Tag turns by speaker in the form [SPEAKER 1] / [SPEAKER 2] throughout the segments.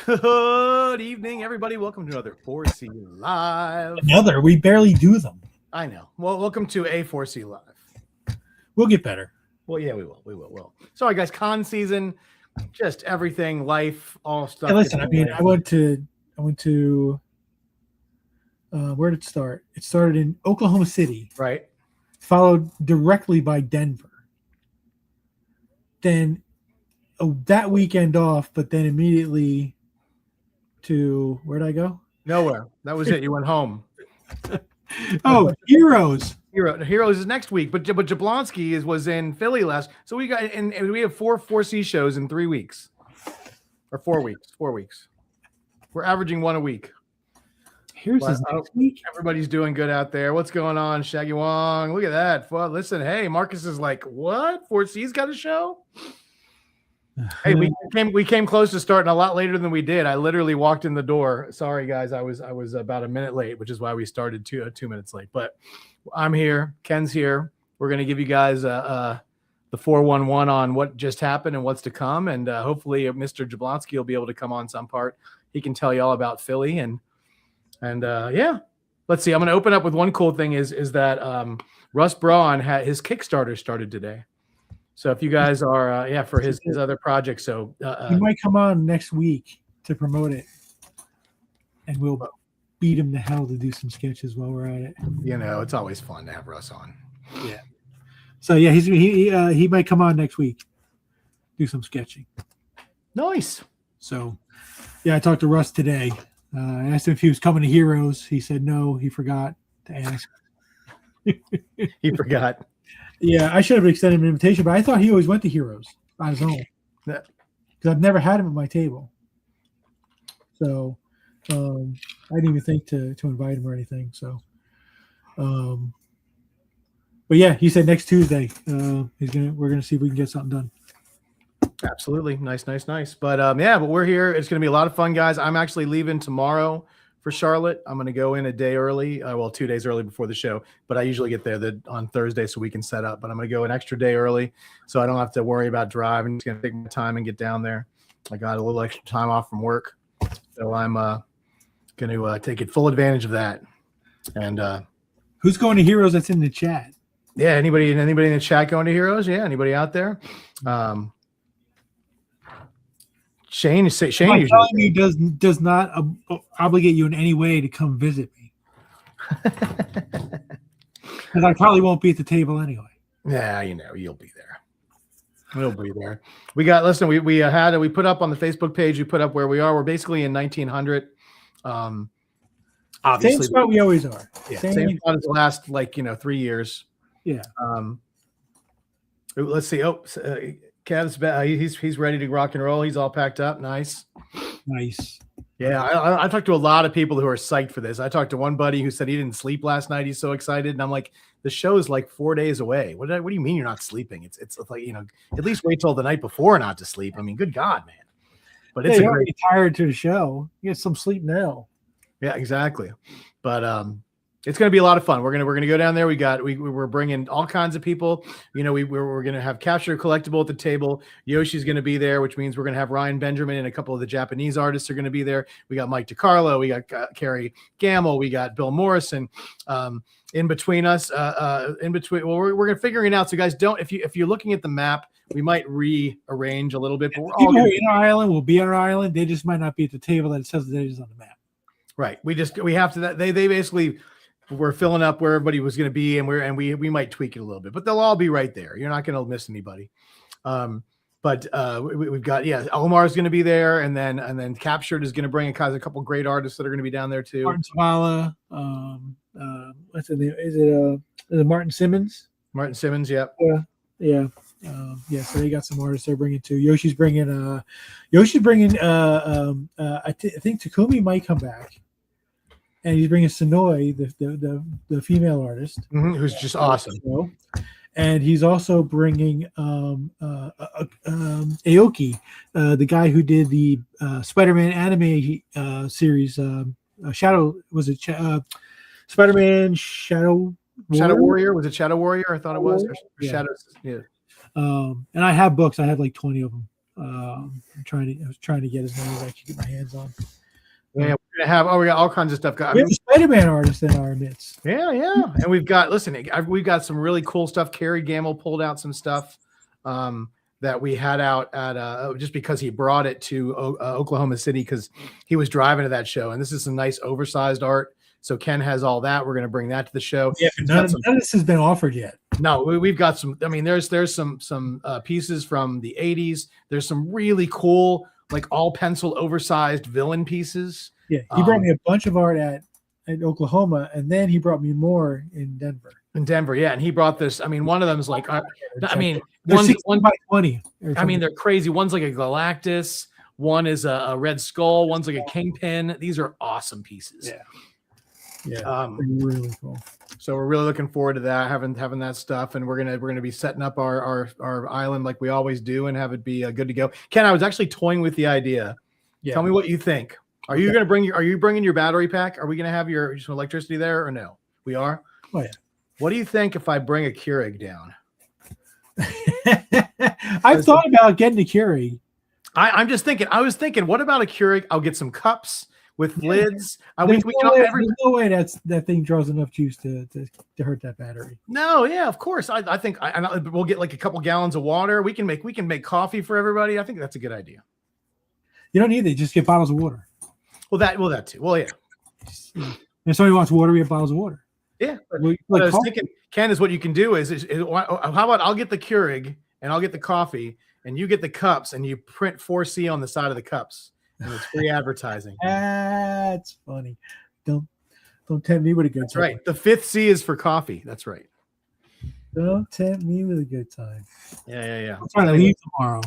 [SPEAKER 1] Good evening, everybody. Welcome to another 4C Live.
[SPEAKER 2] Another. We barely do them.
[SPEAKER 1] I know. Well, welcome to a 4C Live.
[SPEAKER 2] We'll get better.
[SPEAKER 1] Well, yeah, we will. We will. Sorry, guys. Con season, just everything, life, all stuff.
[SPEAKER 2] Hey, listen, I mean, I went to. Where did it start? It started in Oklahoma City,
[SPEAKER 1] right?
[SPEAKER 2] Followed directly by Denver. Then that weekend off, but then immediately to where'd I go?
[SPEAKER 1] Nowhere. That was it. You went home.
[SPEAKER 2] Oh, Heroes.
[SPEAKER 1] Heroes is next week, but Jablonski was in Philly last. So we got and we have 4C shows in 3 weeks, or 4 weeks. 4 weeks. We're averaging one a week.
[SPEAKER 2] Here's next week.
[SPEAKER 1] Everybody's doing good out there. What's going on, Shaggy Wong? Look at that. Well, listen, hey, Marcus is like, what? 4C's got a show? Hey, we came close to starting a lot later than we did. I literally walked in the door. Sorry, guys, I was about a minute late, which is why we started 2 minutes late. But I'm here. Ken's here. We're gonna give you guys the 411 on what just happened and what's to come, and hopefully Mr. Jablonski will be able to come on some part. He can tell you all about Philly and yeah. Let's see. I'm gonna open up with one cool thing is that Russ Braun had his Kickstarter started today. So if you guys are, for his other project, so
[SPEAKER 2] he might come on next week to promote it, and we'll beat him to hell to do some sketches while we're at it.
[SPEAKER 1] You know, it's always fun to have Russ on.
[SPEAKER 2] Yeah. So yeah, he might come on next week, do some sketching.
[SPEAKER 1] Nice.
[SPEAKER 2] So yeah, I talked to Russ today. I asked him if he was coming to Heroes. He said no. He forgot to ask.
[SPEAKER 1] He forgot.
[SPEAKER 2] Yeah, I should have extended him an invitation, but I thought he always went to Heroes on his own because I've never had him at my table. So I didn't even think to invite him or anything. So, but yeah, he said next Tuesday we're gonna see if we can get something done.
[SPEAKER 1] Absolutely, nice. But but we're here. It's gonna be a lot of fun, guys. I'm actually leaving tomorrow for Charlotte. I'm going to go in a day early, 2 days early before the show, but I usually get there on Thursday so we can set up, but I'm going to go an extra day early so I don't have to worry about driving. I'm just going to take my time and get down there. I got a little extra time off from work, so I'm going to take full advantage of that. And
[SPEAKER 2] who's going to Heroes that's in the chat?
[SPEAKER 1] Yeah, anybody in the chat going to Heroes? Yeah, anybody out there? Shane usually
[SPEAKER 2] me does not obligate you in any way to come visit me, because I probably won't be at the table anyway.
[SPEAKER 1] Yeah, you'll be there. We'll be there. We got we put up on the Facebook page. We put up where we are. We're basically in 1900. Obviously,
[SPEAKER 2] same spot we always are.
[SPEAKER 1] Yeah, same spot as the last 3 years.
[SPEAKER 2] Yeah.
[SPEAKER 1] Let's see. Kev's he's ready to rock and roll. He's all packed up. Nice. Yeah, I talked to a lot of people who are psyched for this. I talked to one buddy who said he didn't sleep last night. He's so excited, and I'm like, the show is like 4 days away. What do you mean you're not sleeping? It's like at least wait till the night before not to sleep. I mean, good God, man. But it's
[SPEAKER 2] you're tired to the show. You get some sleep now.
[SPEAKER 1] Yeah, exactly. But it's going to be a lot of fun. We're gonna go down there. We're bringing all kinds of people. We're gonna have Capture Collectible at the table. Yoshi's gonna be there, which means we're gonna have Ryan Benjamin and a couple of the Japanese artists are gonna be there. We got Mike DiCarlo, we got Carrie Gamble, we got Bill Morrison. In between us, we're gonna figuring it out. So guys, if you're looking at the map, we might rearrange a little bit. But we're all
[SPEAKER 2] in our island. We'll be on our island. They just might not be at the table that it says that it is on the map.
[SPEAKER 1] Right. We have to. They basically. We're filling up where everybody was going to be, and we might tweak it a little bit, but they'll all be right there. You're not going to miss anybody. But we've got Omar's going to be there, and then Captured is going to bring a couple great artists that are going to be down there too.
[SPEAKER 2] Martin Zavala, what's the name? Is it Martin Simmons?
[SPEAKER 1] Martin Simmons, yep.
[SPEAKER 2] Yeah. So they got some artists they're bringing too. Yoshi's bringing. I think Takumi might come back. And he's bringing Sonoy, the female artist,
[SPEAKER 1] who's just awesome.
[SPEAKER 2] And he's also bringing Aoki, the guy who did the Spider-Man anime series. Shadow was it? Spider-Man Shadow
[SPEAKER 1] Warrior? Was it Shadow Warrior? I thought it was.
[SPEAKER 2] Yeah. And I have books. I have like 20 of them. I was trying to get as many as I could get my hands on.
[SPEAKER 1] Yeah, we're gonna have. Oh, we got all kinds of stuff.
[SPEAKER 2] We have a Spider-Man artist in our midst.
[SPEAKER 1] Yeah, and we've got. Listen, we've got some really cool stuff. Kerry Gamble pulled out some stuff that we had out at just because he brought it to Oklahoma City because he was driving to that show, and this is some nice oversized art. So Ken has all that. We're going to bring that to the show.
[SPEAKER 2] Yeah, none of this has been offered yet.
[SPEAKER 1] No, we've got some. I mean, there's some pieces from the '80s. There's some really cool, like all pencil oversized villain pieces.
[SPEAKER 2] Yeah, he brought me a bunch of art at Oklahoma, and then he brought me more in Denver.
[SPEAKER 1] In Denver, yeah, and he brought this. I mean, one of them is like, I mean,
[SPEAKER 2] one's 1 by 20.
[SPEAKER 1] I mean, they're crazy. One's like a Galactus. One is a Red Skull. One's like a Kingpin. These are awesome pieces.
[SPEAKER 2] Yeah, really cool.
[SPEAKER 1] So we're really looking forward to that, having that stuff, and we're gonna be setting up our island like we always do, and have it be good to go. Ken, I was actually toying with the idea. Yeah. Tell me what you think. Are you bringing your battery pack? Are we gonna have your electricity there or no? We are.
[SPEAKER 2] Oh yeah.
[SPEAKER 1] What do you think if I bring a Keurig down?
[SPEAKER 2] I've thought about getting a Keurig.
[SPEAKER 1] I'm just thinking. I was thinking, what about a Keurig? I'll get some cups with lids.
[SPEAKER 2] There's no way that thing draws enough juice to hurt that battery.
[SPEAKER 1] No, yeah, of course. I think we'll get like a couple gallons of water. We can make coffee for everybody. I think that's a good idea.
[SPEAKER 2] You don't need it. Just get bottles of water.
[SPEAKER 1] Well, that too. Well, yeah.
[SPEAKER 2] If somebody wants water, we have bottles of water.
[SPEAKER 1] Yeah. What I was thinking, Ken, is what you can do is how about I'll get the Keurig and I'll get the coffee and you get the cups and you print 4C on the side of the cups. And it's free advertising.
[SPEAKER 2] That's funny. Don't tempt me with a good time.
[SPEAKER 1] That's right. The 5th C is for coffee. That's right.
[SPEAKER 2] Don't tempt me with a good time.
[SPEAKER 1] Yeah.
[SPEAKER 2] I'm trying to leave tomorrow.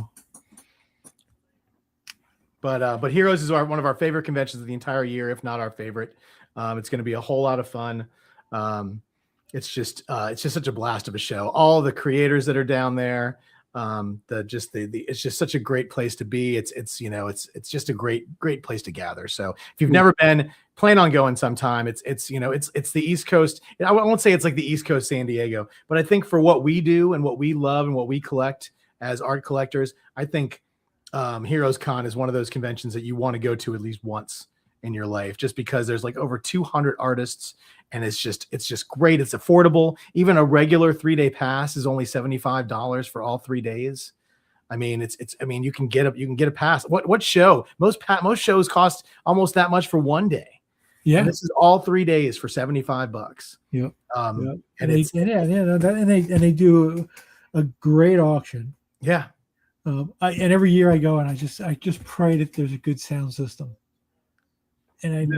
[SPEAKER 1] But Heroes is one of our favorite conventions of the entire year, if not our favorite. It's going to be a whole lot of fun. It's just such a blast of a show. All the creators that are down there. It's just such a great place to be. It's just a great place to gather. So if you've never been, plan on going sometime. It's the East Coast. I won't say it's like the East Coast San Diego, but I think for what we do and what we love and what we collect as art collectors, I think Heroes Con is one of those conventions that you want to go to at least once in your life, just because there's like over 200 artists. And it's just great. It's affordable. Even a regular 3-day pass is only $75 for all 3 days. I mean, you can get a pass. What show? Most shows cost almost that much for 1 day. Yeah, and this is all 3 days for $75.
[SPEAKER 2] Yep.
[SPEAKER 1] And
[SPEAKER 2] they do a great auction.
[SPEAKER 1] Yeah.
[SPEAKER 2] And every year I go and I just pray that there's a good sound system. And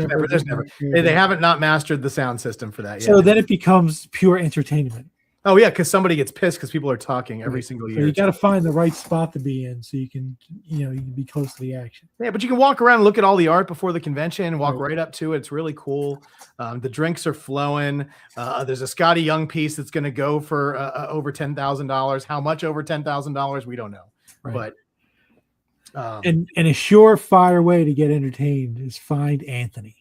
[SPEAKER 1] they haven't not mastered the sound system for that yet.
[SPEAKER 2] So then it becomes pure entertainment.
[SPEAKER 1] Oh yeah, because somebody gets pissed because people are talking every single year.
[SPEAKER 2] So you got to find the right spot to be in so you can be close to the action.
[SPEAKER 1] Yeah, but you can walk around and look at all the art before the convention, walk right up to it. It's really cool. The drinks are flowing. There's a Scotty Young piece that's going to go for over $10,000. How much over $10,000? We don't know. Right. But
[SPEAKER 2] and a surefire way to get entertained is find Anthony.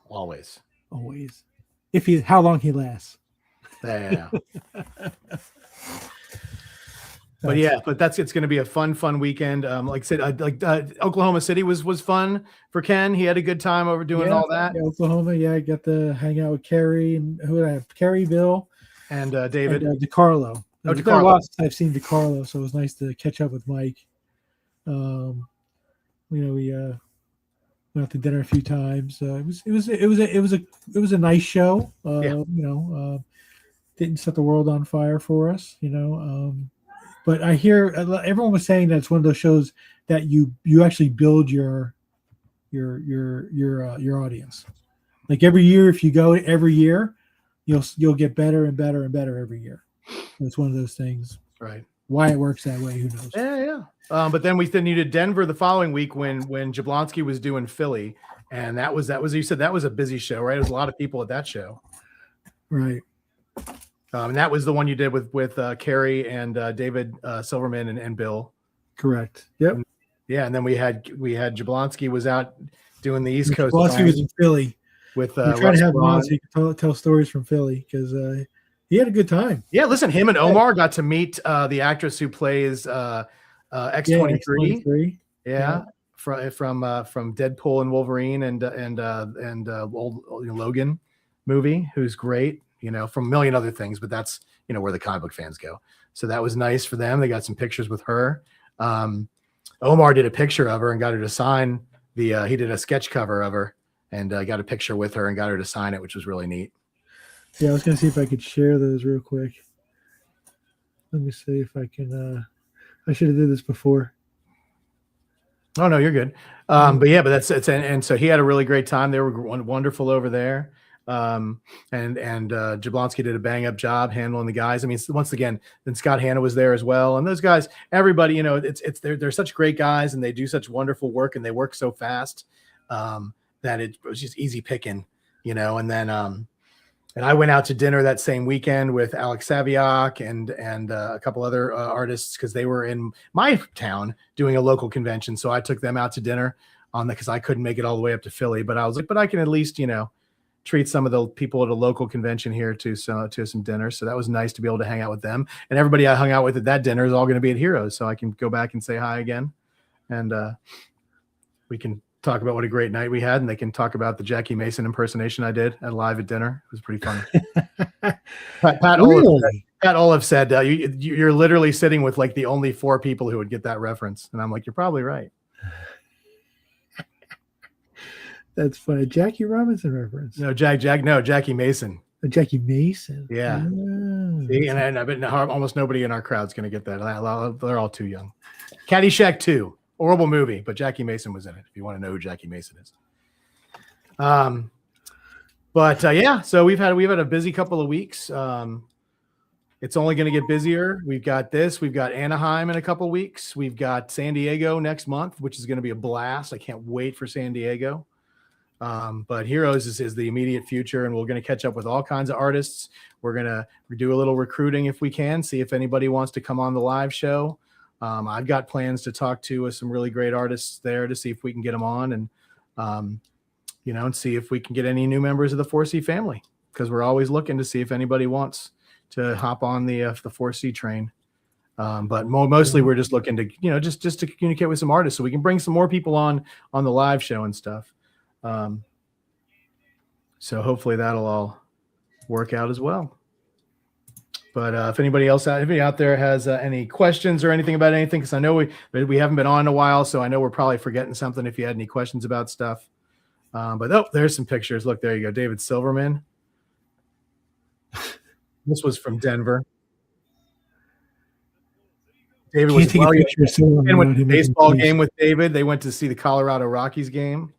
[SPEAKER 1] Always.
[SPEAKER 2] How long he lasts.
[SPEAKER 1] Yeah. But it's going to be a fun weekend. Like I said, Oklahoma City was fun for Ken. He had a good time over doing all that.
[SPEAKER 2] Yeah, Oklahoma. Yeah, I got to hang out with Kerry and Kerry, Bill,
[SPEAKER 1] and David,
[SPEAKER 2] and DeCarlo. It's been a while since I've seen DeCarlo, so it was nice to catch up with Mike. We went out to dinner a few times. It was a nice show. Didn't set the world on fire for us, But I hear everyone was saying that it's one of those shows that you actually build your audience. Like every year, if you go every year, you'll get better and better and better every year. It's one of those things,
[SPEAKER 1] right?
[SPEAKER 2] Why it works that way, who knows?
[SPEAKER 1] Yeah. But then we needed Denver the following week when Jablonski was doing Philly, and that was you said that was a busy show, right? There was a lot of people at that show,
[SPEAKER 2] right?
[SPEAKER 1] And that was the one you did with Kerry and David Silverman and Bill.
[SPEAKER 2] Correct. Yep.
[SPEAKER 1] Yeah, and then we had Jablonski was out doing the East Coast.
[SPEAKER 2] Jablonski was in Philly
[SPEAKER 1] with
[SPEAKER 2] trying to have him on so he could tell stories from Philly because He had a good time.
[SPEAKER 1] Yeah, listen, him and Omar got to meet the actress who plays X-23.
[SPEAKER 2] X-23.
[SPEAKER 1] Yeah, from Deadpool and Wolverine and old Logan movie, who's great. From a million other things, but that's where the comic book fans go. So that was nice for them. They got some pictures with her. Omar did a picture of her and got her to sign he did a sketch cover of her and got a picture with her and got her to sign it, which was really neat.
[SPEAKER 2] Yeah, I was going to see if I could share those real quick. Let me see if I can. I should have did this before.
[SPEAKER 1] Oh, no, you're good. But and so he had a really great time. They were wonderful over there. And Jablonski did a bang up job handling the guys. I mean, once again, then Scott Hanna was there as well. And those guys, everybody, they're such great guys and they do such wonderful work and they work so fast that it was just easy picking, and then, and I went out to dinner that same weekend with Alex Saviak and a couple other artists because they were in my town doing a local convention. So I took them out to dinner because I couldn't make it all the way up to Philly. But I was like, but I can at least, treat some of the people at a local convention here to some dinner. So that was nice to be able to hang out with them. And everybody I hung out with at that dinner is all going to be at Heroes. So I can go back and say hi again. And we can talk about what a great night we had, and they can talk about the Jackie Mason impersonation I did live at dinner. It was pretty funny. Pat Olaf said, you're literally sitting with like the only 4 people who would get that reference. And I'm like, you're probably right.
[SPEAKER 2] That's funny. Jackie Robinson reference.
[SPEAKER 1] No, Jackie Mason.
[SPEAKER 2] Jackie Mason.
[SPEAKER 1] Yeah. See, and I bet almost nobody in our crowd's going to get that. They're all too young. Caddyshack 2. Horrible movie, but Jackie Mason was in it. If you want to know who Jackie Mason is. So we've had a busy couple of weeks. It's only going to get busier. We've got Anaheim in a couple of weeks. We've got San Diego next month, which is going to be a blast. I can't wait for San Diego. But Heroes is the immediate future, and we're going to catch up with all kinds of artists. We're going to do a little recruiting if we can, see if anybody wants to come on the live show. I've got plans to talk to some really great artists there to see if we can get them on and, and see if we can get any new members of the 4C family, because we're always looking to see if anybody wants to hop on the 4C train. But mostly we're just looking to, just to communicate with some artists so we can bring some more people on the live show and stuff. So hopefully that'll all work out as well. But if anybody out there has any questions or anything about anything, because I know we haven't been on in a while, so I know we're probably forgetting something if you had any questions about stuff. There's some pictures. Look, there you go. David Silverman. This was from Denver. David went to the baseball game with David. They went to see the Colorado Rockies game.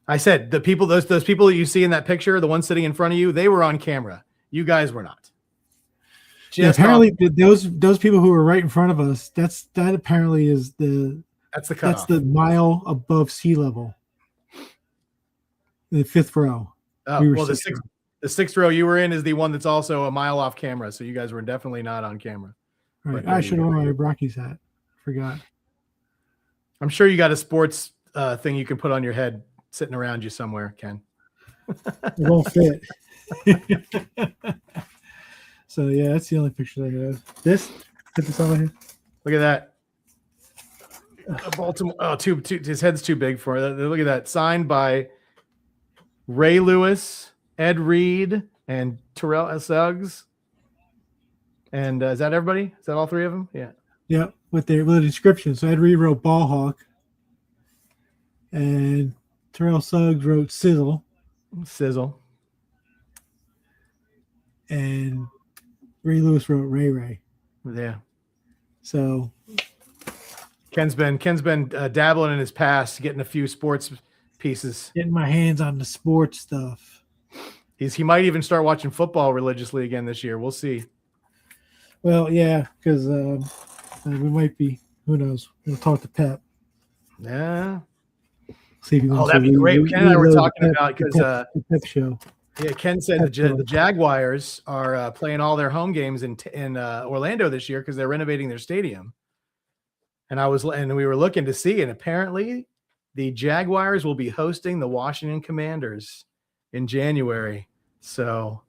[SPEAKER 1] I said those people that you see in that picture, the one sitting in front of you, they were on camera. You guys were not.
[SPEAKER 2] Apparently, those people who were right in front of us, that apparently is
[SPEAKER 1] that's
[SPEAKER 2] the mile above sea level. The 5th row.
[SPEAKER 1] Oh, the 6th row you were in is the one that's also a mile off camera. So you guys were definitely not on camera.
[SPEAKER 2] Right. I should have worn my Rockies hat. Forgot.
[SPEAKER 1] I'm sure you got a sports thing you can put on your head sitting around you somewhere, Ken.
[SPEAKER 2] It won't fit. So yeah, that's the only picture I have. Put this on my head.
[SPEAKER 1] Look at that. Baltimore. Oh, his head's too big for it. Look at that. Signed by Ray Lewis, Ed Reed, and Terrell Suggs. And is that everybody? Is that all 3 of them? Yeah.
[SPEAKER 2] Yeah, with the description. So Ed Reed wrote Ball Hawk, and Terrell Suggs wrote Sizzle. And Ray Lewis wrote Ray Ray.
[SPEAKER 1] Yeah.
[SPEAKER 2] So
[SPEAKER 1] Ken's been dabbling in his past, getting a few sports pieces.
[SPEAKER 2] Getting my hands on the sports stuff.
[SPEAKER 1] He might even start watching football religiously again this year. We'll see.
[SPEAKER 2] Well, yeah, because we might be. Who knows? We'll talk to Pep.
[SPEAKER 1] Yeah.
[SPEAKER 2] See if he wants
[SPEAKER 1] that'd be great. Ken and I were talking about because
[SPEAKER 2] the Pep show.
[SPEAKER 1] Yeah, Ken said the Jaguars are playing all their home games in Orlando this year because they're renovating their stadium. And we were looking to see, and apparently the Jaguars will be hosting the Washington Commanders in January. So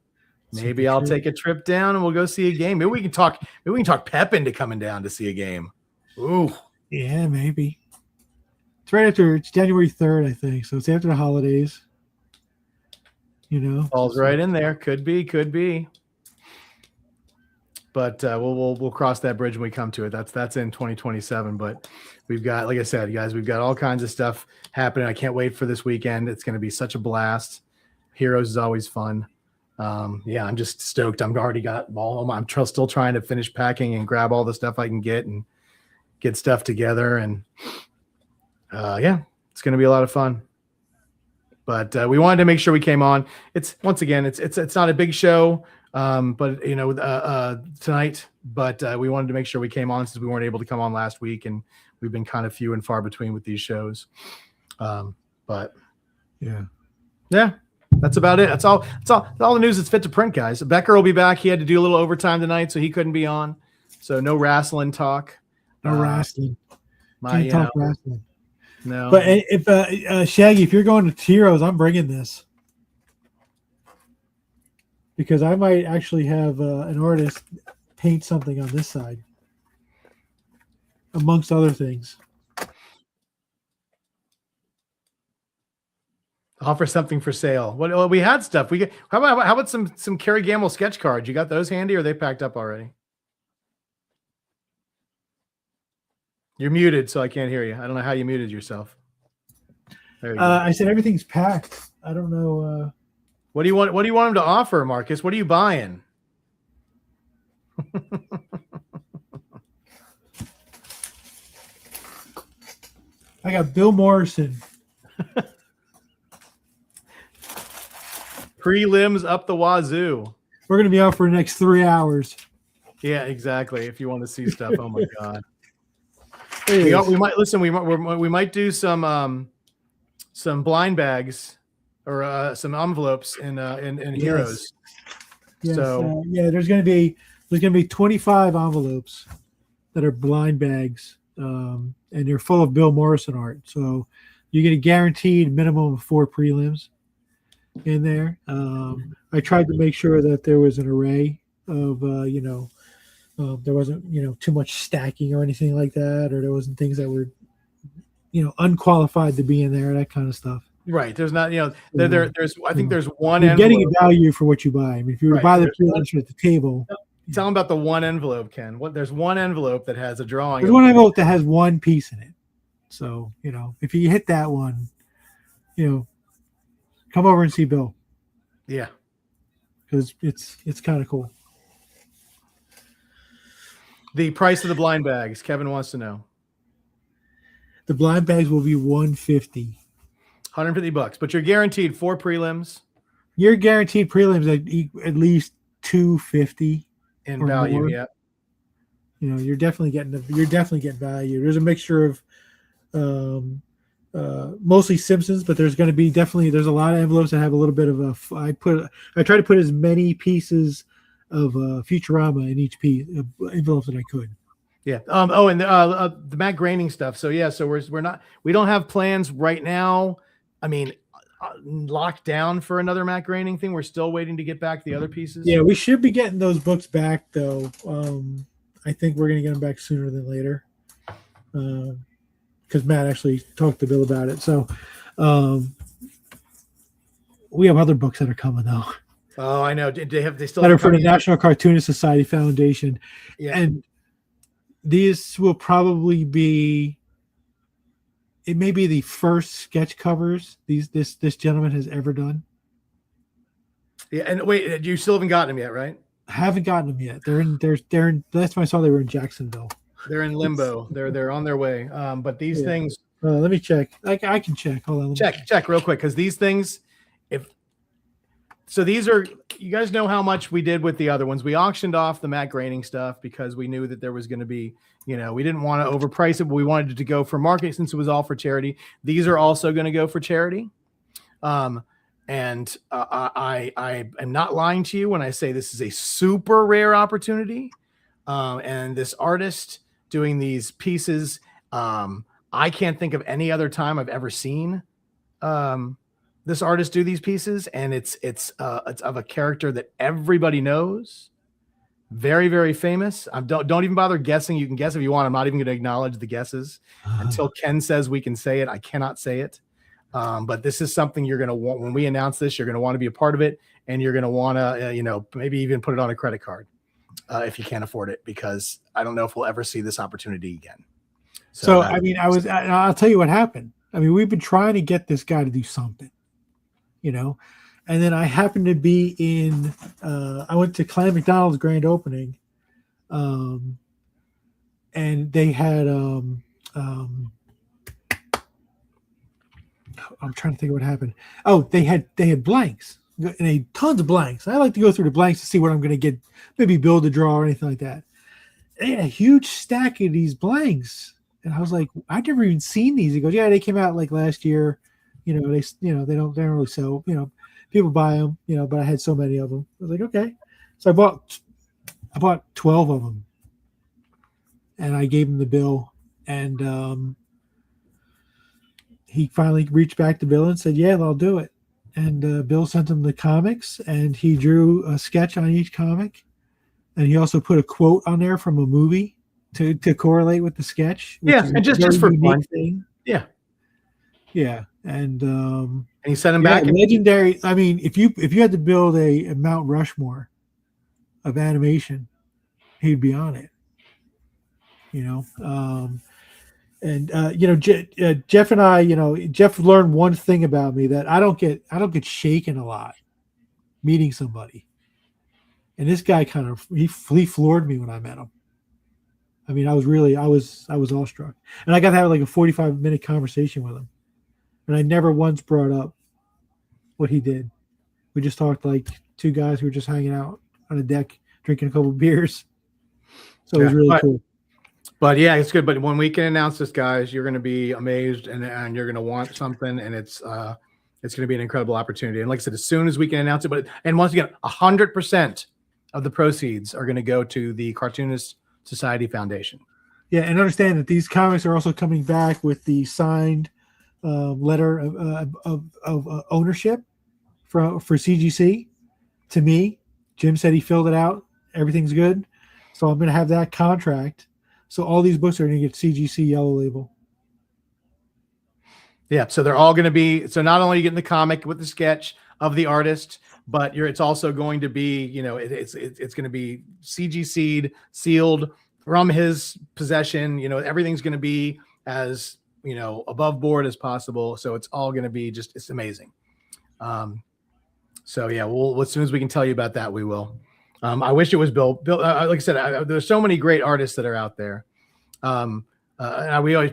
[SPEAKER 1] Maybe I'll take a trip down and we'll go see a game. Maybe we can talk Pep into coming down to see a game. Ooh.
[SPEAKER 2] Yeah, maybe. It's January 3rd, I think. So it's after the holidays.
[SPEAKER 1] Falls right in there. Could be. But we'll cross that bridge when we come to it. That's in 2027. But we've got, like I said, guys, we've got all kinds of stuff happening. I can't wait for this weekend. It's going to be such a blast. Heroes is always fun. Yeah, I'm just stoked. I'm still trying to finish packing and grab all the stuff I can get and get stuff together. And yeah, it's going to be a lot of fun. But we wanted to make sure we came on. It's not a big show, but tonight. But we wanted to make sure we came on since we weren't able to come on last week, and we've been kind of few and far between with these shows. But yeah. That's about it. That's all the news that's fit to print, guys. Becker will be back. He had to do a little overtime tonight, so he couldn't be on. So no wrestling talk.
[SPEAKER 2] No wrestling. Wrestling.
[SPEAKER 1] No.
[SPEAKER 2] But if Shaggy, if you're going to Heroes, I'm bringing this because I might actually have an artist paint something on this side, amongst other things.
[SPEAKER 1] Offer something for sale. Well, we had stuff. How about some Kerry Gamble sketch cards? You got those handy, or are they packed up already? You're muted, so I can't hear you. I don't know how you muted yourself. There you go.
[SPEAKER 2] I said everything's packed. I don't know.
[SPEAKER 1] What do you want him to offer, Marcus? What are you buying?
[SPEAKER 2] I got Bill Morrison.
[SPEAKER 1] Prelims up the wazoo.
[SPEAKER 2] We're going to be out for the next 3 hours.
[SPEAKER 1] Yeah, exactly. If you want to see stuff, oh my god. We might do some blind bags or some envelopes in Heroes.
[SPEAKER 2] Yes.
[SPEAKER 1] So
[SPEAKER 2] there's going to be 25 envelopes that are blind bags, and they're full of Bill Morrison art. So you get a guaranteed minimum of 4 prelims in there. I tried to make sure that there was an array of there wasn't too much stacking or anything like that, or there wasn't things that were unqualified to be in there, that kind of stuff.
[SPEAKER 1] Right. There's not there's I think there's one
[SPEAKER 2] you're
[SPEAKER 1] envelope.
[SPEAKER 2] Getting a value for what you buy. I mean, if you buy the prelims at the table.
[SPEAKER 1] Tell them about the one envelope, Ken. There's one envelope that has a drawing.
[SPEAKER 2] There's one envelope that has one piece in it. So if you hit that one, come over and see Bill.
[SPEAKER 1] Yeah,
[SPEAKER 2] because it's kind of cool.
[SPEAKER 1] The price of the blind bags, Kevin wants to know.
[SPEAKER 2] The blind bags will be $150.
[SPEAKER 1] $150, but you're guaranteed 4 prelims.
[SPEAKER 2] You're guaranteed prelims at least $250
[SPEAKER 1] in value. More. Yeah,
[SPEAKER 2] you're definitely getting value. There's a mixture of mostly Simpsons, but there's a lot of envelopes that have a little bit of I try to put as many pieces of Futurama in each piece envelopes that I could.
[SPEAKER 1] Yeah. And the Matt Groening stuff. So yeah. So we don't have plans right now. I mean, locked down for another Matt Groening thing. We're still waiting to get back the other pieces.
[SPEAKER 2] Yeah, we should be getting those books back though. I think we're gonna get them back sooner than later. Because Matt actually talked to Bill about it. So we have other books that are coming though.
[SPEAKER 1] Oh, I know. They still
[SPEAKER 2] that are for the National Cartoonist Society Foundation.
[SPEAKER 1] Yeah.
[SPEAKER 2] And these will probably be, it may be the first sketch covers this gentleman has ever done.
[SPEAKER 1] Yeah, and wait, you still haven't gotten them yet, right?
[SPEAKER 2] I haven't gotten them yet. They're in last time I saw they were in Jacksonville.
[SPEAKER 1] They're in limbo. They're on their way. But these things.
[SPEAKER 2] Let me check. I can check. Hold on.
[SPEAKER 1] Check real quick, because these things, these are, you guys know how much we did with the other ones. We auctioned off the Matt Groening stuff because we knew that there was going to be, we didn't want to overprice it, but we wanted it to go for market since it was all for charity. These are also going to go for charity. And I am not lying to you when I say this is a super rare opportunity. And this artist doing these pieces, I can't think of any other time I've ever seen this artist do these pieces, and it's of a character that everybody knows. Very, very famous. Don't even bother guessing. You can guess if you want. I'm not even going to acknowledge the guesses until Ken says we can say it. I cannot say it. But this is something you're going to want when we announce this. You're going to want to be a part of it, and you're going to want to, maybe even put it on a credit card if you can't afford it, because I don't know if we'll ever see this opportunity again.
[SPEAKER 2] So I mean, I'll tell you what happened. I mean, we've been trying to get this guy to do something, and then I happened to be in, I went to Clan McDonald's grand opening, and they had, I'm trying to think of what happened. Oh, they had blanks, and tons of blanks. I like to go through the blanks to see what I'm going to get, maybe build a draw or anything like that. They had a huge stack of these blanks, and I was like, I've never even seen these. He goes, yeah, they came out like last year. They don't really sell. People buy them. But I had so many of them. I was like, okay, so I bought 12 of them, and I gave him the bill, and he finally reached back to Bill and said, yeah, I'll do it. And Bill sent him the comics, and he drew a sketch on each comic. And he also put a quote on there from a movie to correlate with the sketch.
[SPEAKER 1] Yeah, and just for fun. Thing. Yeah.
[SPEAKER 2] Yeah. And
[SPEAKER 1] he sent him back.
[SPEAKER 2] Legendary. I mean, if you had to build a Mount Rushmore of animation, he'd be on it. Jeff and I, Jeff learned one thing about me, that I don't get shaken a lot meeting somebody. And this guy he floored me when I met him. I mean, I was awestruck. And I got to have like a 45-minute conversation with him. And I never once brought up what he did. We just talked like two guys who were just hanging out on a deck, drinking a couple of beers. So it was really cool.
[SPEAKER 1] But yeah, it's good. But when we can announce this, guys, you're going to be amazed, and you're going to want something, and it's going to be an incredible opportunity. And like I said, as soon as we can announce it, and once again, 100% of the proceeds are going to go to the Cartoonist Society Foundation.
[SPEAKER 2] Yeah, and understand that these comics are also coming back with the signed letter of ownership for CGC to me. Jim said he filled it out. Everything's good. So I'm going to have that contract. So all these books are going to get CGC yellow label.
[SPEAKER 1] Yeah, so they're all going to be. So not only are you getting the comic with the sketch of the artist, but it's also going to be, it's going to be CGC'd, sealed from his possession. Everything's going to be as above board as possible. So it's all going to be it's amazing. So yeah, as soon as we can tell you about that, we will. I wish it was Bill. Bill, like I said, there's so many great artists that are out there. And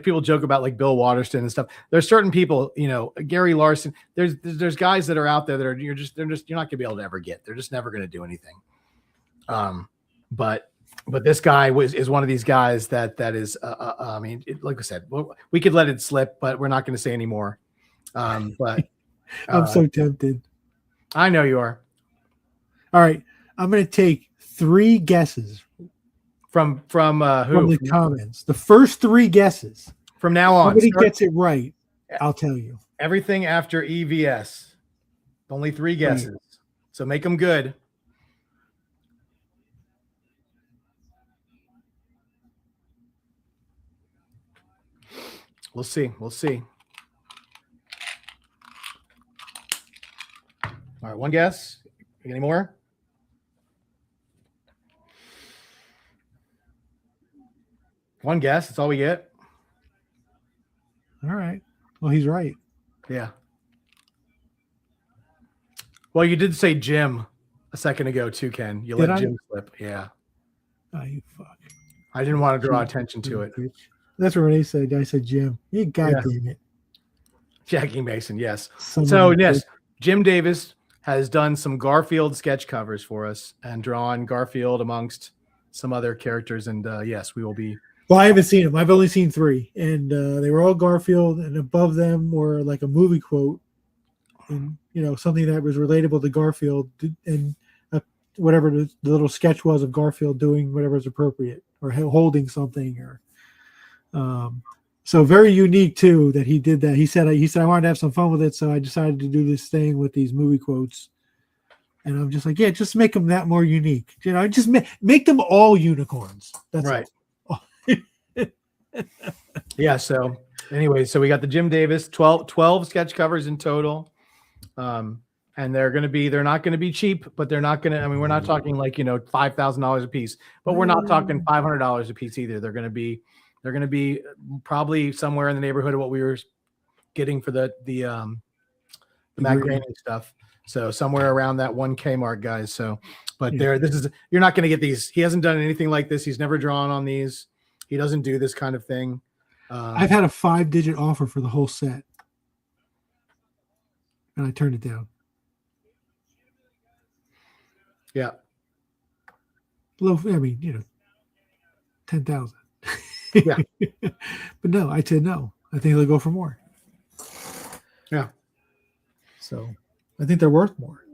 [SPEAKER 1] people joke about like Bill Waterston and stuff. There's certain people, Gary Larson. There's guys that are out there that you're not going to be able to ever get. They're just never going to do anything. But this guy is one of these guys that is. I mean, like I said, we could let it slip, but we're not going to say any more. But
[SPEAKER 2] I'm so tempted.
[SPEAKER 1] I know you are.
[SPEAKER 2] All right. I'm going to take 3 guesses
[SPEAKER 1] from who?
[SPEAKER 2] From the comments. The first 3 guesses.
[SPEAKER 1] From now on.
[SPEAKER 2] Somebody gets it right, I'll tell you.
[SPEAKER 1] Everything after EVS. Only 3 guesses. Right. So make them good. We'll see. All right, one guess. Any more? One guess. That's all we get.
[SPEAKER 2] All right. Well, he's right.
[SPEAKER 1] Yeah. Well, you did say Jim a second ago too, Ken. You let Jim slip. Yeah.
[SPEAKER 2] Oh, you fuck.
[SPEAKER 1] I didn't want to draw attention to it.
[SPEAKER 2] That's what Renee said. I said Jim. You goddamn it.
[SPEAKER 1] Jackie Mason, yes. So yes, Jim Davis has done some Garfield sketch covers for us and drawn Garfield amongst some other characters. And yes, we will be.
[SPEAKER 2] Well, I haven't seen them. I've only seen 3, and they were all Garfield, and above them were like a movie quote, and something that was relatable to Garfield, and whatever the little sketch was of Garfield doing whatever is appropriate, or holding something, or So very unique too that he did that. He said I wanted to have some fun with it, so I decided to do this thing with these movie quotes. And I'm just like, yeah, just make them that more unique. Just make them all unicorns. That's
[SPEAKER 1] right.
[SPEAKER 2] All.
[SPEAKER 1] Yeah. So anyway, so we got the Jim Davis 12 sketch covers in total. And they're not going to be cheap, but they're not going to, I mean, we're not talking like, $5,000 a piece, but we're not talking $500 a piece either. They're going to be probably somewhere in the neighborhood of what we were getting for the Matt Groening stuff. So somewhere around that 1K mark, guys. So, but you're not going to get these. He hasn't done anything like this. He's never drawn on these. He doesn't do this kind of thing.
[SPEAKER 2] I've had a 5-digit offer for the whole set, and I turned it down.
[SPEAKER 1] Yeah.
[SPEAKER 2] Low, I mean, 10,000.
[SPEAKER 1] Yeah.
[SPEAKER 2] But no, I said no. I think they'll go for more.
[SPEAKER 1] Yeah.
[SPEAKER 2] So I think they're worth more.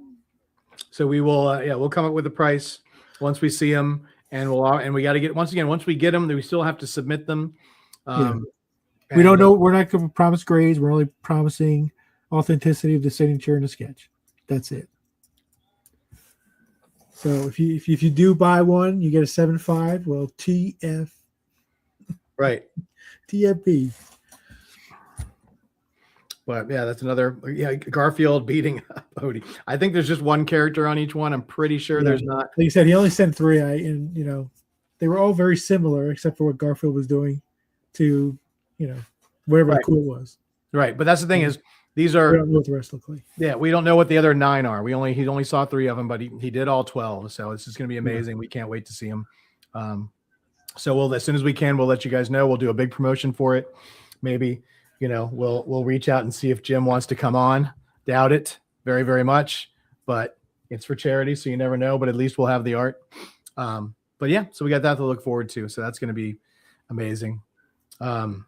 [SPEAKER 1] So we will, we'll come up with a price once we see them, and we got to get, once we get them, we still have to submit them.
[SPEAKER 2] We don't know. We're not going to promise grades. We're only promising authenticity of the signature and the sketch. That's it. So if you do buy one, you get a 7.5. Well, TF.
[SPEAKER 1] Right.
[SPEAKER 2] TFB.
[SPEAKER 1] But yeah, that's another. Yeah, Garfield beating Odie. I think there's just one character on each one. I'm pretty sure there's not.
[SPEAKER 2] Like you said, he only sent 3. They were all very similar except for what Garfield was doing to, whatever the cool was.
[SPEAKER 1] Right, but that's the thing is these are.
[SPEAKER 2] We don't know what the rest look like.
[SPEAKER 1] Yeah, we don't know what the other 9 are. He only saw 3 of them, but he did all 12. So this is going to be amazing. Yeah. We can't wait to see him. So as soon as we can, we'll let you guys know. We'll do a big promotion for it. Maybe, we'll reach out and see if Jim wants to come on. Doubt it very, very much, but it's for charity, so you never know. But at least we'll have the art. But yeah, so we got that to look forward to. So that's going to be amazing. The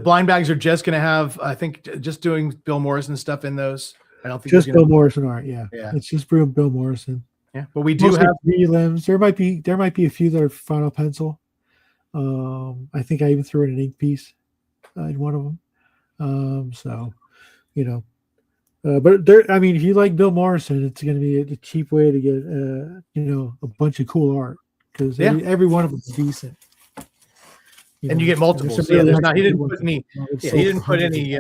[SPEAKER 1] blind bags are just going to have, I think, just doing Bill Morrison stuff in those. I don't think
[SPEAKER 2] just Bill Morrison art. Yeah, it's just Bill Morrison.
[SPEAKER 1] Yeah, but we do have
[SPEAKER 2] prelims. There might be a few that are final pencil. I think I even threw in an ink piece in one of them. But there, I mean, if you like Bill Morrison, it's going to be a cheap way to get a bunch of cool art because every one of them is decent.
[SPEAKER 1] And you get multiple. So he didn't put any. Yeah, he didn't put any.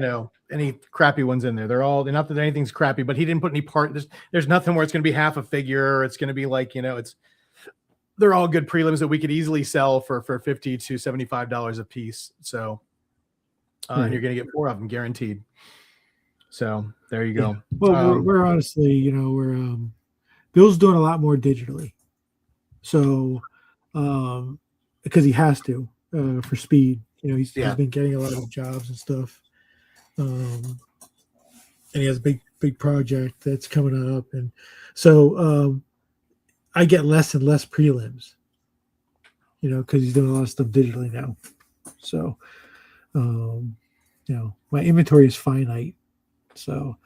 [SPEAKER 1] Any crappy ones in there. They're not that anything's crappy, but he didn't put any part. There's nothing where it's going to be half a figure. It's going to be like they're all good prelims that we could easily sell for $50 to $75 a piece. So, and you're going to get 4 of them guaranteed. So there you go.
[SPEAKER 2] Well, we're honestly, we're Bill's doing a lot more digitally. So, because he has to for speed. He's been getting a lot of jobs and stuff. And he has a big project that's coming up, and so I get less and less prelims, because he's doing a lot of stuff digitally now. So, my inventory is finite. So,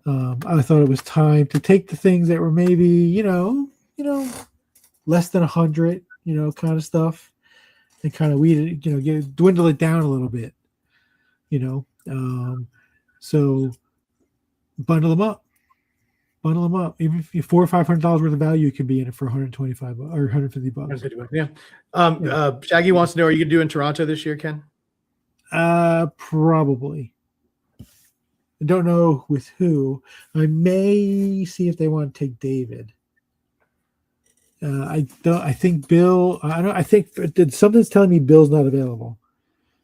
[SPEAKER 2] I thought it was time to take the things that were maybe less than 100, kind of stuff, and kind of weed it, dwindle it down a little bit, so bundle them up. Even if you $400 or $500 worth of value could be in it for $125 or $150.
[SPEAKER 1] Yeah. Shaggy wants to know: are you doing Toronto this year, Ken?
[SPEAKER 2] Probably. I don't know with who. I may see if they want to take David. I think Bill. I think something's telling me Bill's not available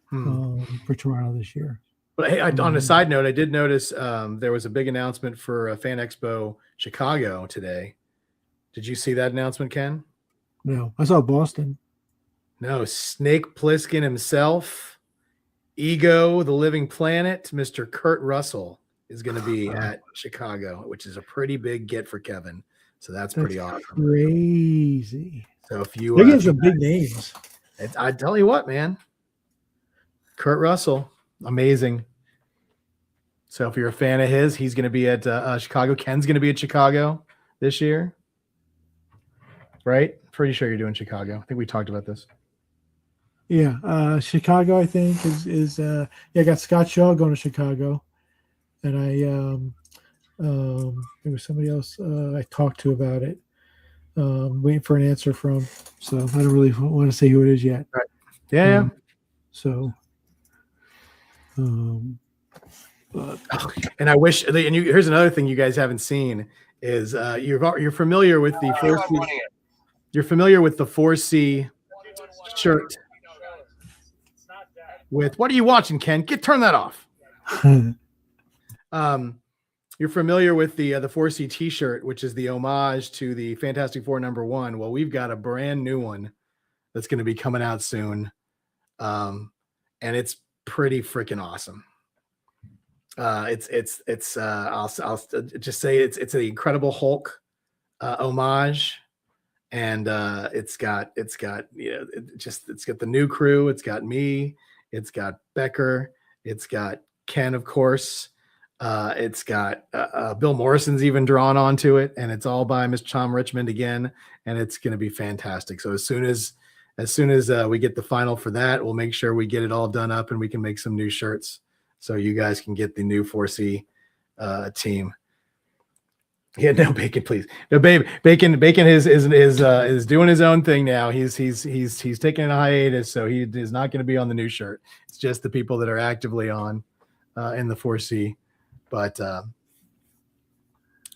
[SPEAKER 2] for Toronto this year.
[SPEAKER 1] But hey, on a side note, I did notice there was a big announcement for Fan Expo Chicago today. Did you see that announcement, Ken?
[SPEAKER 2] No, I saw Boston.
[SPEAKER 1] No, Snake Plissken himself, Ego, the Living Planet, Mr. Kurt Russell is going to be at Chicago, which is a pretty big get for Kevin. So that's pretty awesome.
[SPEAKER 2] Crazy.
[SPEAKER 1] So if you
[SPEAKER 2] they're getting some big names.
[SPEAKER 1] I tell you what, man, Kurt Russell. Amazing. So if you're a fan of his, he's going to be at Chicago. Ken's going to be at Chicago this year, right? Pretty sure you're doing Chicago. I think we talked about this.
[SPEAKER 2] Yeah, Chicago, I think is yeah. I got Scott Shaw going to Chicago, and there was somebody else I talked to about it. Waiting for an answer from. So I don't really want to say who it is yet.
[SPEAKER 1] Right. Yeah.
[SPEAKER 2] So, but
[SPEAKER 1] And I wish. And here's another thing you guys haven't seen is you're familiar with the 4C. You're familiar with the 4C shirt. With what are you watching, Ken? Turn that off. You're familiar with the 4C T-shirt, which is the homage to the Fantastic Four #1. Well, we've got a brand new one that's going to be coming out soon, and it's pretty freaking awesome. I'll just say it's an Incredible Hulk homage, and it's got it's got the new crew. It's got me. It's got Becker. It's got Ken, of course. It's got Bill Morrison's even drawn onto it, and it's all by Miss Tom Richmond again, and it's going to be fantastic. So as soon as we get the final for that, we'll make sure we get it all done up, and we can make some new shirts so you guys can get the new 4C team. Yeah, no Bacon, please. No, babe. Bacon is doing his own thing now. He's taking a hiatus, so he is not going to be on the new shirt. It's just the people that are actively on in the 4C. But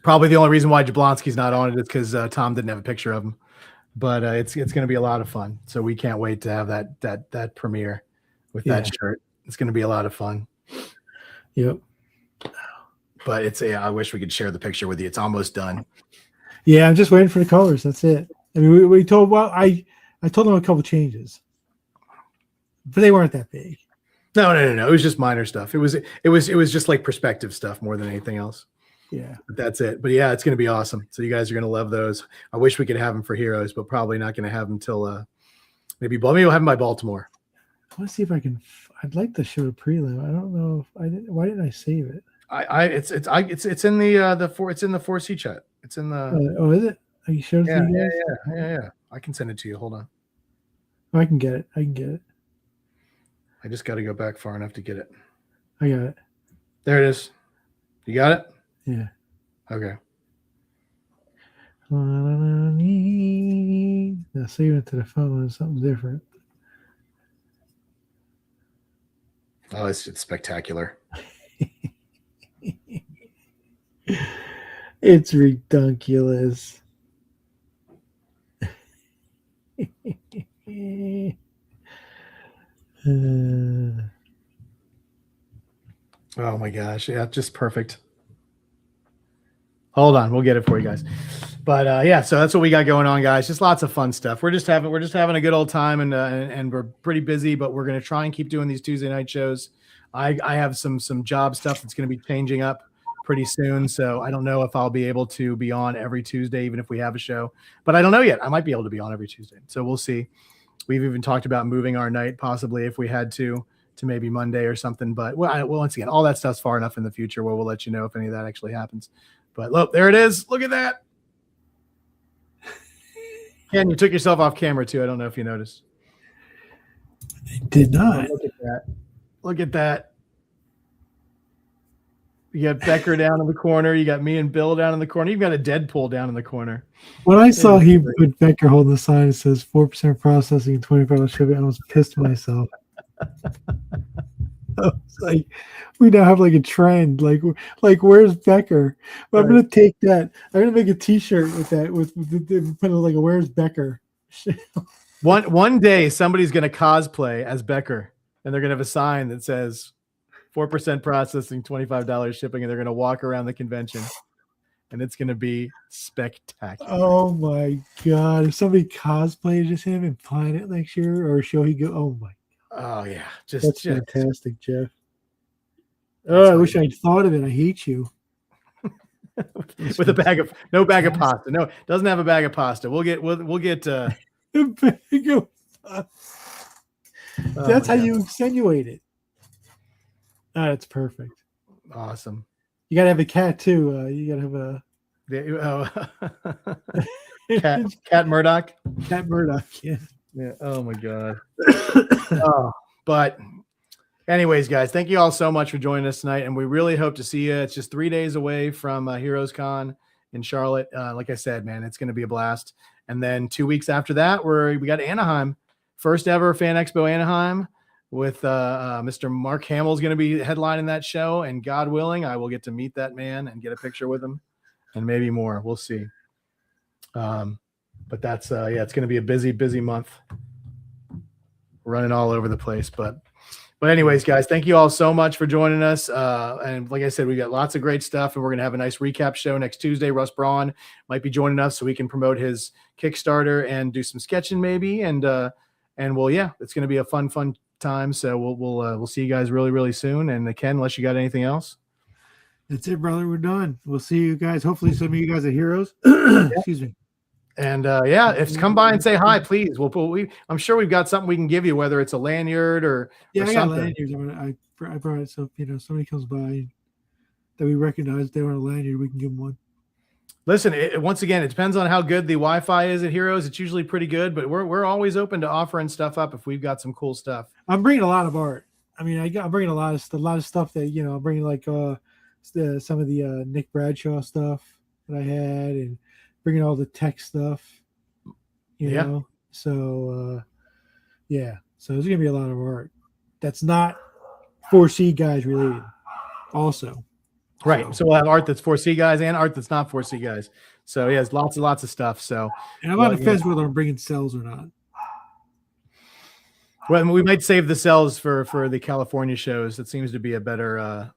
[SPEAKER 1] probably the only reason why Jablonski's not on it is because Tom didn't have a picture of him. But it's going to be a lot of fun. So we can't wait to have that premiere with that shirt. It's going to be a lot of fun.
[SPEAKER 2] Yep.
[SPEAKER 1] But I wish we could share the picture with you. It's almost done.
[SPEAKER 2] Yeah, I'm just waiting for the colors. That's it. I mean, I told them a couple changes, but they weren't that big.
[SPEAKER 1] No. It was just minor stuff. It was just like perspective stuff more than anything else.
[SPEAKER 2] Yeah.
[SPEAKER 1] But that's it. But yeah, it's going to be awesome. So you guys are going to love those. I wish we could have them for Heroes, but probably not going to have them till maybe we'll have them by Baltimore.
[SPEAKER 2] I want to see if I can. I'd like to show a prelim. I don't know if I didn't. Why didn't I save it?
[SPEAKER 1] It's in the 4C chat. It's in the.
[SPEAKER 2] Oh, is it? Are you sure?
[SPEAKER 1] Yeah. I can send it to you. Hold on.
[SPEAKER 2] I can get it.
[SPEAKER 1] I just got to go back far enough to get it.
[SPEAKER 2] I got it.
[SPEAKER 1] There it is. You got it?
[SPEAKER 2] Yeah.
[SPEAKER 1] Okay.
[SPEAKER 2] Now saving it to the phone is something different.
[SPEAKER 1] Oh, it's spectacular.
[SPEAKER 2] It's ridiculous.
[SPEAKER 1] Oh my gosh. Yeah, just perfect. Hold on, we'll get it for you guys. But yeah, so that's what we got going on, guys. Just lots of fun stuff. We're just having a good old time, and we're pretty busy, but we're gonna try and keep doing these Tuesday night shows. I have some job stuff that's gonna be changing up pretty soon, so I don't know if I'll be able to be on every Tuesday, even if we have a show. But I don't know yet. I might be able to be on every Tuesday, so we'll see. We've even talked about moving our night possibly if we had to maybe Monday or something. But well, once again, all that stuff's far enough in the future where we'll let you know if any of that actually happens. But look, there it is. Look at that. Ken, you took yourself off camera too. I don't know if you noticed.
[SPEAKER 2] I did not.
[SPEAKER 1] Look at that. Look at that. You got Becker down in the corner. You got me and Bill down in the corner. You've got a Deadpool down in the corner.
[SPEAKER 2] When I saw he put Becker holding the sign that says 4% processing and 25% shipping, I was pissed myself. I was like, we now have like a trend. Like where's Becker? But I'm gonna take that. I'm gonna make a T-shirt with that with put like a where's Becker.
[SPEAKER 1] One day somebody's gonna cosplay as Becker, and they're gonna have a sign that says 4% processing, $25 shipping, and they're gonna walk around the convention, and it's gonna be spectacular.
[SPEAKER 2] Oh my god! If somebody cosplays him and plan it next year or show he go, oh my.
[SPEAKER 1] Oh yeah,
[SPEAKER 2] that's fantastic, Jeff. Oh, I wish I'd thought of it. I hate you.
[SPEAKER 1] With a bag of pasta. No, doesn't have a bag of pasta. We'll get
[SPEAKER 2] a bag of pasta. That's how you insinuate it. Oh, that's perfect.
[SPEAKER 1] Awesome.
[SPEAKER 2] You gotta have a cat too. You gotta have a
[SPEAKER 1] Cat Murdoch.
[SPEAKER 2] Cat Murdoch, yeah.
[SPEAKER 1] Yeah. Oh my God. But anyways, guys, thank you all so much for joining us tonight, and we really hope to see you. It's just 3 days away from Heroes Con in Charlotte. Like I said, man, it's going to be a blast. And then 2 weeks after that, we got Anaheim, first ever Fan Expo Anaheim, with Mr. Mark Hamill is going to be headlining that show, and God willing, I will get to meet that man and get a picture with him, and maybe more. We'll see. But that's it's going to be a busy month, running all over the place. But anyways, guys, thank you all so much for joining us. And like I said, we got lots of great stuff, and we're going to have a nice recap show next Tuesday. Russ Braun might be joining us so we can promote his Kickstarter and do some sketching maybe. And well, yeah, it's going to be a fun time. So we'll see you guys really soon. And Ken, unless you got anything else.
[SPEAKER 2] That's it, brother. We're done. We'll see you guys. Hopefully some of you guys are heroes. Excuse me.
[SPEAKER 1] And if come by and say hi, please. I'm sure we've got something we can give you, whether it's a lanyard or
[SPEAKER 2] I got
[SPEAKER 1] something.
[SPEAKER 2] lanyards. I brought it, so somebody comes by that we recognize they want a lanyard, we can give them one.
[SPEAKER 1] Listen, once again, it depends on how good the Wi-Fi is at Heroes. It's usually pretty good, but we're always open to offering stuff up if we've got some cool stuff.
[SPEAKER 2] I'm bringing a lot of art. I mean, I'm bringing a lot of stuff that I'm bringing, like some of the Nick Bradshaw stuff that I had, and bringing all the tech stuff, you know. So so there's gonna be a lot of art that's not 4C guys related also.
[SPEAKER 1] Right. So we'll have art that's 4C guys and art that's not 4C guys. So there's lots of stuff. So,
[SPEAKER 2] and I'm on the fence whether I'm bringing cells or not.
[SPEAKER 1] Well, we might save the cells for the California shows. That seems to be a better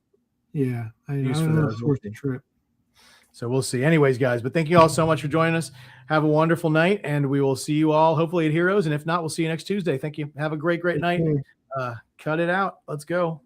[SPEAKER 1] use for those.
[SPEAKER 2] Trip.
[SPEAKER 1] So we'll see. Anyways, guys, but thank you all so much for joining us. Have a wonderful night, and we will see you all hopefully at Heroes. And if not, we'll see you next Tuesday. Thank you. Have a great night. Cut it out. Let's go.